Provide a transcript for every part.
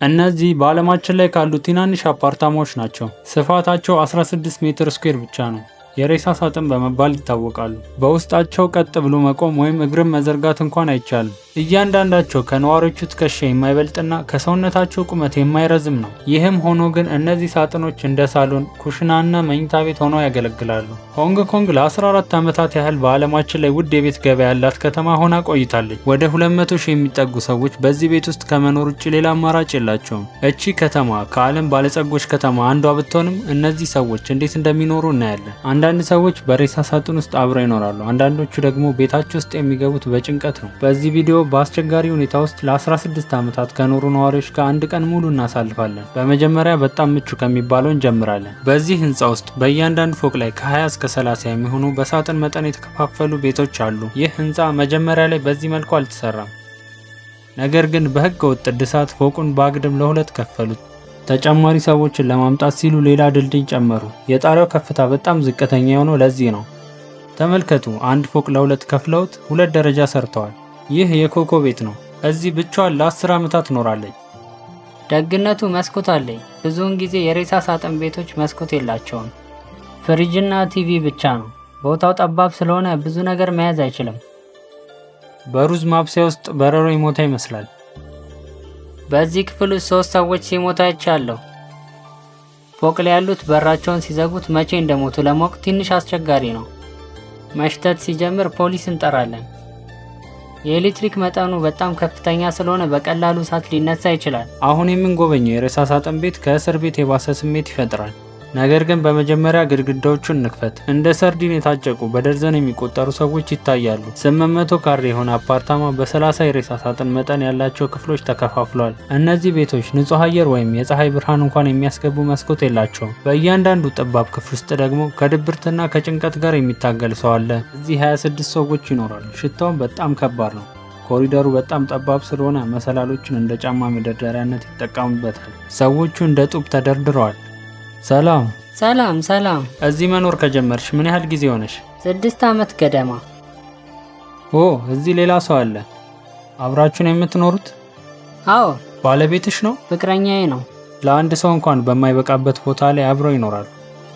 እነዚህ በዓለማችን ላይ ካሉ ትናንሽ አፓርታማዎች ናቸው። ስፋታቸው 16 ሜትር ስኩዌር ብቻ ነው። የሬሳ ሳጥን በመባል ይታወቃሉ። በውስጣቸው ቀጥ ብሎ መቆም ወይም እግርን መዘርጋት እንኳን አይቻልም። እያንዳንዳቸው ከነዋሪዎቹ ትከሻ የማይበልጥና ከሰውነታቸው ቁመት የማይረዝም ነው። ይህም ሆኖ ግን እነዚህ ሳጥኖች እንደ ሳሎን፣ ኩሽናና መኝታ ቤት ሆነው ያገለግላሉ። ሆንግ ኮንግ ለ14 ዓመታት ያህል በዓለማችን ላይ ውድ የቤት ገበያ ያላት ከተማ ሆና ቆይታለች። ወደ 200 ሺህ የሚጠጉ ሰዎች በዚህ ቤት ውስጥ ከመኖር ውጭ ሌላ አማራጭ የላቸውም። እቺ ከተማ ከዓለም ባለጸጎች ከተማ አንዷ ብትሆንም እነዚህ ሰዎች እንዴት እንደሚኖሩ እናያለን። አንዳንድ ሰዎች በሬሳ ሳጥን ውስጥ አብረው ይኖራሉ። አንዳንዶቹ ደግሞ ቤታቸው ውስጥ የሚገቡት በጭንቀት ነው። በዚህ ቪዲዮ በአስቸጋሪ ሁኔታ ውስጥ ለ16 ዓመታት ከኖሩ ነዋሪዎች ጋር አንድ ቀን ሙሉ እናሳልፋለን። በመጀመሪያ በጣም ምቹ ከሚባለው እንጀምራለን። በዚህ ህንፃ ውስጥ በእያንዳንዱ ፎቅ ላይ ከ20 እስከ 30 የሚሆኑ በሳጥን መጠን የተከፋፈሉ ቤቶች አሉ። ይህ ህንፃ መጀመሪያ ላይ በዚህ መልኩ አልተሰራም። ነገር ግን በህገ ወጥ እድሳት ፎቁን በአግድም ለሁለት ከፈሉት። ተጨማሪ ሰዎችን ለማምጣት ሲሉ ሌላ ድልድይ ጨመሩ። የጣሪያው ከፍታ በጣም ዝቅተኛ የሆነው ለዚህ ነው። ተመልከቱ፣ አንድ ፎቅ ለሁለት ከፍለውት 2 ደረጃ ሰርተዋል። ይህ የኮኮ ቤት ነው። እዚህ ብቻዋን ለ10 ዓመታት ኖራለች። ደግነቱ መስኮት አለኝ። ብዙውን ጊዜ የሬሳ ሳጥን ቤቶች መስኮት የላቸውም። ፍሪጅና ቲቪ ብቻ ነው። ቦታው ጠባብ ስለሆነ ብዙ ነገር መያዝ አይችልም። በሩዝ ማብሰያ ውስጥ በረሮ ይሞታ ይመስላል። በዚህ ክፍል ውስጥ 3 ሰዎች ሲሞቱ አይቻለሁ። ፎቅ ላይ ያሉት በራቸውን ሲዘጉት መቼ እንደሞቱ ለማወቅ ትንሽ አስቸጋሪ ነው። መሽተት ሲጀምር ፖሊስ እንጠራለን። የኤሌክትሪክ መጠኑ በጣም ከፍተኛ ስለሆነ በቀላሉ እሳት ሊነሳ ይችላል። አሁን የምንጎበኘው የሬሳ ሳጥን ቤት ከእስር ቤት የባሰ ስሜት ይፈጥራል። ነገር ግን በመጀመሪያ ግድግዳዎቹን እንክፈት። እንደ ሰርዲን የታጨቁ በደርዘን የሚቆጠሩ ሰዎች ይታያሉ። 800 ካሬ የሆነ አፓርታማ በ30 የሬሳ ሳጥን መጠን ያላቸው ክፍሎች ተከፋፍሏል። እነዚህ ቤቶች ንጹህ አየር ወይም የፀሐይ ብርሃን እንኳን የሚያስገቡ መስኮት የላቸውም። በእያንዳንዱ ጠባብ ክፍል ውስጥ ደግሞ ከድብርትና ከጭንቀት ጋር የሚታገል ሰው አለ። እዚህ 26 ሰዎች ይኖራሉ። ሽታውም በጣም ከባድ ነው። ኮሪደሩ በጣም ጠባብ ስለሆነ መሰላሎቹን እንደ ጫማ መደርደሪያነት ይጠቀሙበታል። ሰዎቹ እንደ ጡብ ተደርድረዋል። ሰላም ሰላም ሰላም። እዚህ መኖር ከጀመርሽ ምን ያህል ጊዜ ሆነሽ? 6 ዓመት ገደማ። ኦ፣ እዚህ ሌላ ሰው አለ። አብራችሁ ነው የምትኖሩት? አዎ። ባለቤትሽ ነው? ፍቅረኛዬ ነው። ለአንድ ሰው እንኳን በማይበቃበት ቦታ ላይ አብረው ይኖራሉ።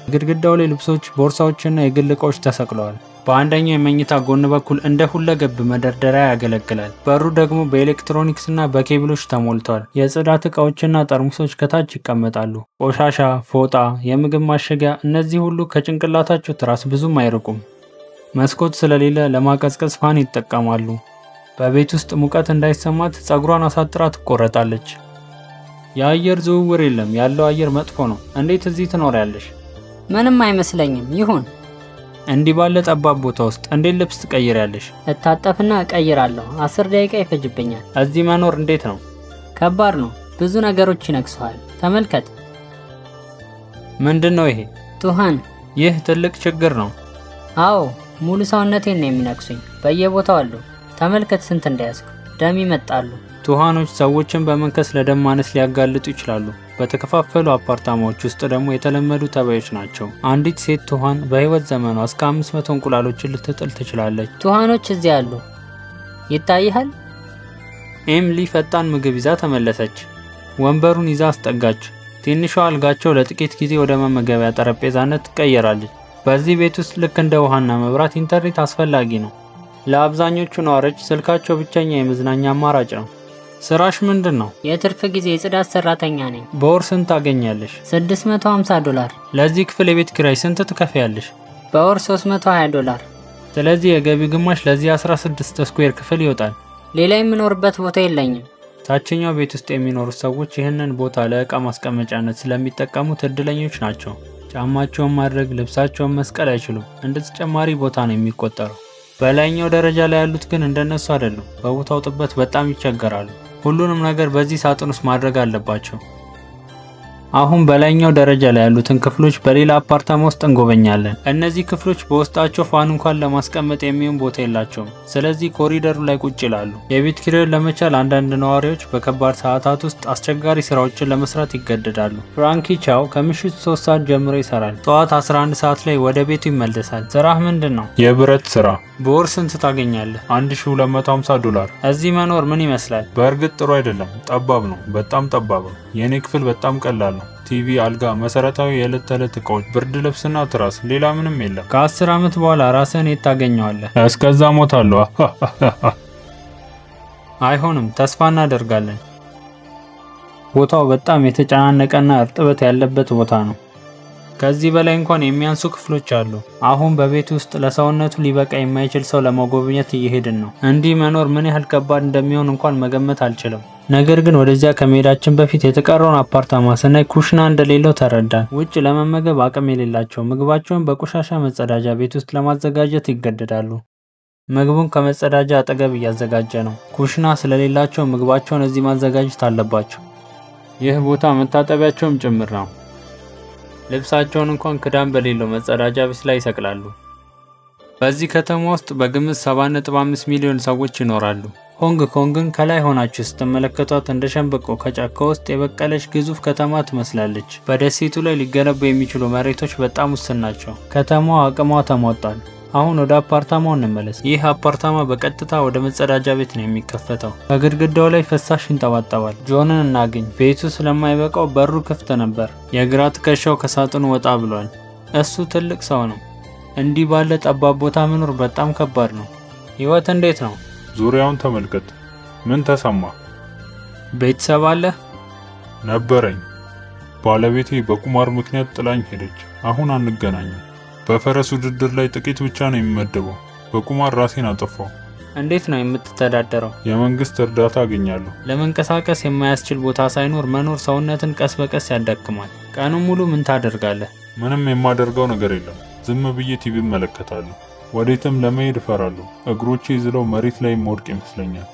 ግድግዳው ላይ ልብሶች፣ ቦርሳዎችና የግል ዕቃዎች ተሰቅለዋል። በአንደኛው የመኝታ ጎን በኩል እንደ ሁለገብ መደርደሪያ ያገለግላል። በሩ ደግሞ በኤሌክትሮኒክስና በኬብሎች ተሞልቷል። የጽዳት ዕቃዎችና ጠርሙሶች ከታች ይቀመጣሉ። ቆሻሻ፣ ፎጣ፣ የምግብ ማሸጊያ፣ እነዚህ ሁሉ ከጭንቅላታቸው ትራስ ብዙም አይርቁም። መስኮት ስለሌለ ለማቀዝቀዝ ፋን ይጠቀማሉ። በቤት ውስጥ ሙቀት እንዳይሰማት ፀጉሯን አሳጥራ ትቆረጣለች። የአየር ዝውውር የለም። ያለው አየር መጥፎ ነው። እንዴት እዚህ ትኖሪያለሽ? ምንም አይመስለኝም። ይሁን። እንዲህ ባለ ጠባብ ቦታ ውስጥ እንዴት ልብስ ትቀይሪያለሽ? እታጠፍና እቀይራለሁ። 10 ደቂቃ ይፈጅብኛል። እዚህ መኖር እንዴት ነው? ከባድ ነው። ብዙ ነገሮች ይነክሱሃል። ተመልከት። ምንድን ነው ይሄ? ቱሃን። ይህ ትልቅ ችግር ነው። አዎ፣ ሙሉ ሰውነቴን ነው የሚነክሱኝ። በየቦታው አሉ። ተመልከት ስንት እንደያዝኩ። ደም ይመጣሉ። ቱሃኖች ሰዎችን በመንከስ ለደም ማነስ ሊያጋልጡ ይችላሉ። በተከፋፈሉ አፓርታማዎች ውስጥ ደግሞ የተለመዱ ተባዮች ናቸው። አንዲት ሴት ቱሃን በህይወት ዘመኗ እስከ 500 እንቁላሎችን ልትጥል ትችላለች። ቱሃኖች እዚህ አሉ። ይታይሃል? ኤምሊ ፈጣን ምግብ ይዛ ተመለሰች። ወንበሩን ይዛ አስጠጋች። ትንሿ አልጋቸው ለጥቂት ጊዜ ወደ መመገቢያ ጠረጴዛነት ትቀየራለች። በዚህ ቤት ውስጥ ልክ እንደ ውሃና መብራት ኢንተርኔት አስፈላጊ ነው። ለአብዛኞቹ ነዋሪዎች ስልካቸው ብቸኛ የመዝናኛ አማራጭ ነው። ስራሽ ምንድን ነው? የትርፍ ጊዜ የጽዳት ሰራተኛ ነኝ። በወር ስንት ታገኛለሽ? $650። ለዚህ ክፍል የቤት ኪራይ ስንት ትከፍያለሽ? በወር $320። ስለዚህ የገቢ ግማሽ ለዚህ 16 ስኩዌር ክፍል ይወጣል። ሌላ የምኖርበት ቦታ የለኝም። ታችኛው ቤት ውስጥ የሚኖሩት ሰዎች ይህንን ቦታ ለዕቃ ማስቀመጫነት ስለሚጠቀሙት እድለኞች ናቸው። ጫማቸውን ማድረግ፣ ልብሳቸውን መስቀል አይችሉም። እንደ ተጨማሪ ቦታ ነው የሚቆጠረው። በላይኛው ደረጃ ላይ ያሉት ግን እንደነሱ አይደሉም። በቦታው ጥበት በጣም ይቸገራሉ። ሁሉንም ነገር በዚህ ሳጥን ውስጥ ማድረግ አለባቸው። አሁን በላይኛው ደረጃ ላይ ያሉትን ክፍሎች በሌላ አፓርታማ ውስጥ እንጎበኛለን። እነዚህ ክፍሎች በውስጣቸው ፋን እንኳን ለማስቀመጥ የሚሆን ቦታ የላቸውም። ስለዚህ ኮሪደሩ ላይ ቁጭ ይላሉ። የቤት ኪራዩን ለመቻል አንዳንድ ነዋሪዎች በከባድ ሰዓታት ውስጥ አስቸጋሪ ስራዎችን ለመስራት ይገደዳሉ። ፍራንኪ ቻው ከምሽቱ 3 ሰዓት ጀምሮ ይሰራል። ጠዋት 11 ሰዓት ላይ ወደ ቤቱ ይመለሳል። ስራህ ምንድን ነው? የብረት ስራ። በወር ስንት ታገኛለህ? $1250። እዚህ መኖር ምን ይመስላል? በእርግጥ ጥሩ አይደለም፣ ጠባብ ነው፣ በጣም ጠባብ ነው። የኔ ክፍል በጣም ቀላል ነው። ቲቪ፣ አልጋ፣ መሰረታዊ የዕለት ተዕለት እቃዎች፣ ብርድ ልብስና ትራስ፣ ሌላ ምንም የለም። ከ10 ዓመት በኋላ ራስህን የት ታገኘዋለህ? እስከዛ ሞታለሁ። አይሆንም፣ ተስፋ እናደርጋለን። ቦታው በጣም የተጨናነቀና እርጥበት ያለበት ቦታ ነው። ከዚህ በላይ እንኳን የሚያንሱ ክፍሎች አሉ። አሁን በቤት ውስጥ ለሰውነቱ ሊበቃ የማይችል ሰው ለመጎብኘት እየሄድን ነው። እንዲህ መኖር ምን ያህል ከባድ እንደሚሆን እንኳን መገመት አልችልም። ነገር ግን ወደዚያ ከመሄዳችን በፊት የተቀረውን አፓርታማ ስናይ ኩሽና እንደሌለው ተረዳን። ውጭ ለመመገብ አቅም የሌላቸው ምግባቸውን በቆሻሻ መጸዳጃ ቤት ውስጥ ለማዘጋጀት ይገደዳሉ። ምግቡን ከመጸዳጃ አጠገብ እያዘጋጀ ነው። ኩሽና ስለሌላቸው ምግባቸውን እዚህ ማዘጋጀት አለባቸው። ይህ ቦታ መታጠቢያቸውም ጭምር ነው። ልብሳቸውን እንኳን ክዳን በሌለው መጸዳጃ ቤት ላይ ይሰቅላሉ። በዚህ ከተማ ውስጥ በግምት 7.5 ሚሊዮን ሰዎች ይኖራሉ። ሆንግ ኮንግን ከላይ ሆናችሁ ስትመለከቷት እንደ ሸንበቆ ከጫካ ውስጥ የበቀለች ግዙፍ ከተማ ትመስላለች። በደሴቱ ላይ ሊገነቡ የሚችሉ መሬቶች በጣም ውስን ናቸው። ከተማዋ አቅሟ ተሟጧል። አሁን ወደ አፓርታማው እንመለስ። ይህ አፓርታማ በቀጥታ ወደ መጸዳጃ ቤት ነው የሚከፈተው። ከግድግዳው ላይ ፍሳሽ ይንጠባጠባል። ጆንን እናገኝ። ቤቱ ስለማይበቃው በሩ ክፍት ነበር። የግራ ትከሻው ከሳጥኑ ወጣ ብሏል። እሱ ትልቅ ሰው ነው። እንዲህ ባለ ጠባብ ቦታ መኖር በጣም ከባድ ነው። ህይወት እንዴት ነው? ዙሪያውን ተመልከት። ምን ተሰማ? ቤተሰብ አለ? ነበረኝ። ባለቤቴ በቁማር ምክንያት ጥላኝ ሄደች። አሁን አንገናኝም። በፈረስ ውድድር ላይ ጥቂት ብቻ ነው የሚመደበው። በቁማር ራሴን አጠፋው። እንዴት ነው የምትተዳደረው? የመንግስት እርዳታ አገኛለሁ። ለመንቀሳቀስ የማያስችል ቦታ ሳይኖር መኖር ሰውነትን ቀስ በቀስ ያዳክማል። ቀኑን ሙሉ ምን ታደርጋለህ? ምንም የማደርገው ነገር የለም። ዝም ብዬ ቲቪ እመለከታለሁ። ወዴትም ለመሄድ እፈራለሁ። እግሮቼ ዝለው መሬት ላይ መውደቅ ይመስለኛል።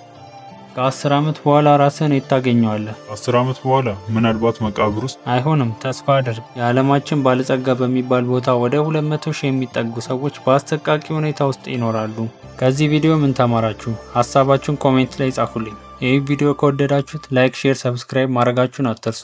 ከ10 ዓመት በኋላ ራስህን የት ታገኘዋለህ? 10 ዓመት በኋላ ምናልባት መቃብር ውስጥ። አይሆንም፣ ተስፋ አድርግ። የዓለማችን ባለጸጋ በሚባል ቦታ ወደ 200,000 የሚጠጉ ሰዎች በአሰቃቂ ሁኔታ ውስጥ ይኖራሉ። ከዚህ ቪዲዮ ምን ተማራችሁ? ሀሳባችሁን ኮሜንት ላይ ጻፉልኝ። ይህ ቪዲዮ ከወደዳችሁት ላይክ፣ ሼር፣ ሰብስክራይብ ማድረጋችሁን አትርሱ።